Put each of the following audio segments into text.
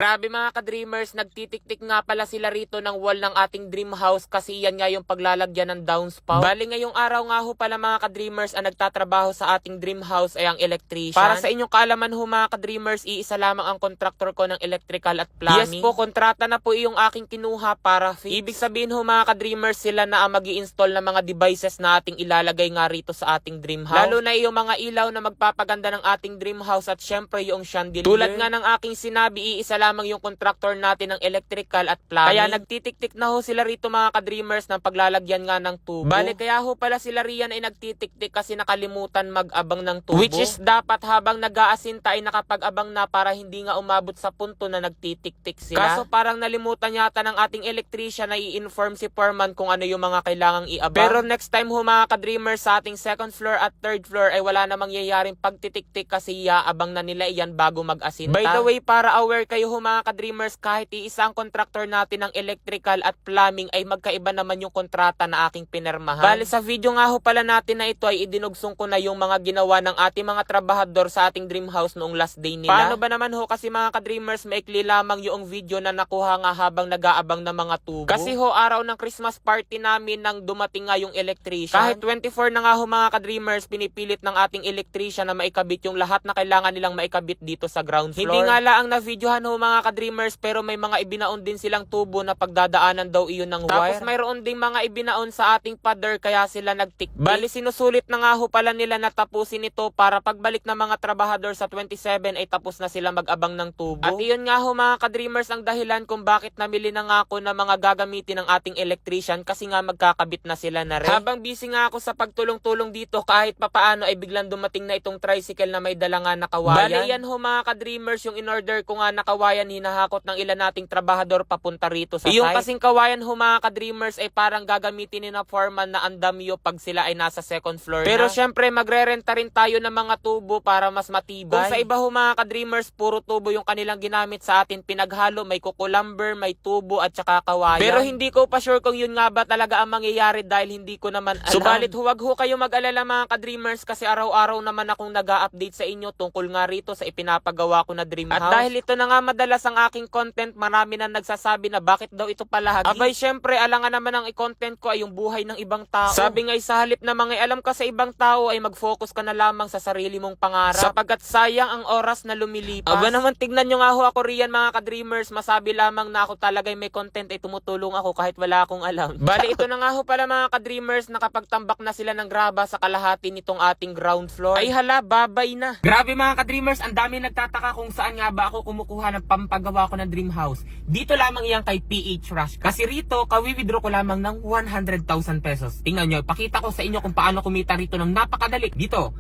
Grabe mga ka-dreamers, nagtitiktik nga pala sila rito ng wall ng ating dream house kasi yan nga yung paglalagyan ng downspout. Bali ngayong araw nga ho pala mga ka-dreamers ang nagtatrabaho sa ating dream house ay ang electrician. Para sa inyong kaalaman ho mga ka-dreamers, iisa lamang ang contractor ko ng electrical at plumbing. Yes po, kontrata na po yung aking kinuha para fix. Ibig sabihin ho mga ka-dreamers, sila na ang mag-i-install ng mga devices na ating ilalagay nga rito sa ating dream house. Lalo na yung mga ilaw na magpapaganda ng ating dream house at syempre yung chandelier. Tulad nga ng aking sinabi, iisa lamang yung contractor natin ng electrical at plumbing. Kaya nagtitiktik na ho sila rito mga ka-dreamers ng paglalagyan nga ng tubo. Bale kaya ho pala sila riyan ay nagtitiktik kasi nakalimutan mag-abang ng tubo. Which is dapat habang nag-aasinta ay nakapag-abang na para hindi nga umabot sa punto na nagtitiktik sila. Kaso parang nalimutan yata ng ating electrician na i-inform si foreman kung ano yung mga kailangang i-abang. Pero next time ho mga ka-dreamers sa ating second floor at third floor ay wala namang yayaring pagtitiktik kasi yaabang na nila iyan bago mag-asinta. By the way, para aware kayo ho mga ka-dreamers, kahit iisang contractor natin ng electrical at plumbing ay magkaiba naman yung kontrata na aking pinirmahan. Bale sa video nga ho pala natin na ito ay idinugsong ko na yung mga ginawa ng ating mga trabahador sa ating dream house noong last day nila. Paano ba naman ho kasi mga ka-dreamers, maikli lamang yung video na nakuha nga habang nag-aabang ng mga tubo. Kasi ho araw ng Christmas party namin nang dumating nga yung electrician. Kahit 24 na nga ho mga ka-dreamers, pinipilit ng ating electrician na maikabit yung lahat na kailangan nilang maikabit dito sa ground floor. Hindi nga laang na videohan ho mga ka-dreamers, pero may mga ibinaon din silang tubo na pagdadaanan daw iyon ng wire. Tapos mayroon ding mga ibinaon sa ating pader kaya sila nagtiktik. Bali sinusulit na nga ho pala nila na tapusin ito para pagbalik ng mga trabahador sa 27 ay tapos na sila mag-abang ng tubo. At iyon nga ho mga ka-dreamers ang dahilan kung bakit namili na nga ako ng mga gagamitin ng ating electrician kasi nga magkakabit na sila na rin. Habang busy nga ako sa pagtulong-tulong dito kahit papaano ay biglang dumating na itong tricycle na may dala nga na kawayan. Bali yan ho mga ka-dreamers yung in-order ko nga na kawayan hinahakot ng ilan nating trabahador papunta rito sa site. Yung kasing kawayan ho mga ka-dreamers ay parang gagamitin ni na foreman na andamyo pag sila ay nasa second floor pero na. Syempre magre-renta rin tayo ng mga tubo para mas matibay. Kung sa iba ho mga ka-dreamers, puro tubo yung kanilang ginamit sa atin, pinaghalo, may kukulamber, may tubo at saka kawayan. Pero hindi ko pa sure kung yun nga ba talaga ang mangyayari dahil hindi ko naman alam. Subalit huwag ho kayo mag-alala mga ka-dreamers kasi araw-araw naman akong nag-a-update sa inyo tungkol nga rito sa ipinapagawa ko na dream house. At dahil ito na nga madalas ang aking content, marami na nagsasabi na bakit daw ito palagi. Abay syempre, alangan naman ang i-content ko ay yung buhay ng ibang tao. Sabi nga sa halip na mangialam ka sa ibang tao ay mag-focus ka na lamang sa sarili mong pangarap. Sapagkat sayang ang oras na lumilipas. Aba naman tignan nyo nga ho ako riyan mga ka-dreamers, masabi lamang na ako talagay may content ay tumutulong ako kahit wala akong alam. Bali ito na nga ho pala mga ka-dreamers, nakapagtambak na sila ng graba sa kalahati nitong ating ground floor. Ay hala, babay na. Grabe mga ka-dreamers, ang dami nagtataka kung saan nga ba ako kumukuha ng pampagawa ko ng dream house. Dito lamang iyan kay PH Rush. Kasi rito, kawi-withdraw ko lamang ng 100,000 pesos. Tingnan nyo, pakita ko sa inyo kung paano kumita rito ng napakadali. Dito,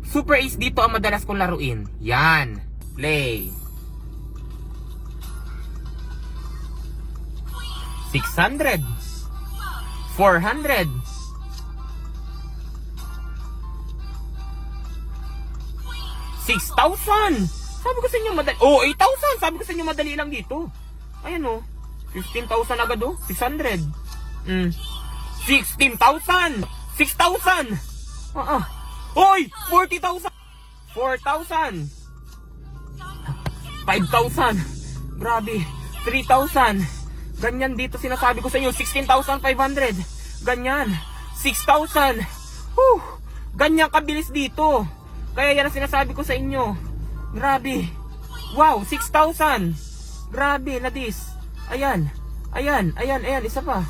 Super Ace dito ang madalas kong laruin. Yan, play. 600, 400, 6,000. Sabi ko sa inyo madali. Oh, 8,000. Sabi ko sa inyo madali lang dito. Ayan oh. 15,000 agad oh. 600. 16,000. 6,000. Hoy, 40,000. 4,000. 5,000. Grabe. 3,000. Ganyan dito sinasabi ko sa inyo. 16,500. Ganyan. 6,000. Ganyan kabilis dito. Kaya yan ang sinasabi ko sa inyo. Grabe. Wow, 6,000. Grabe, ladis. Ayan. Ayan, ayan, ayan. Isa pa.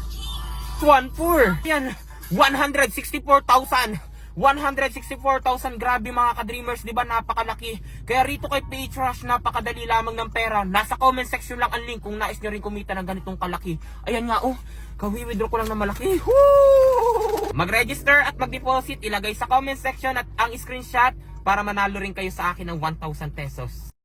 1,400. Ayan. 164,000. 164,000. Grabe mga ka-dreamers, di ba? Napakalaki. Kaya rito kay PH Rush, napakadali lamang ng pera. Nasa comment section lang ang link kung nais nyo rin kumita ng ganitong kalaki. Ayan nga, oh. Kawi-withdraw ko lang na malaki. Mag-register at mag-deposit. Ilagay sa comment section at ang screenshot para manalo rin kayo sa akin ng 1,000 pesos.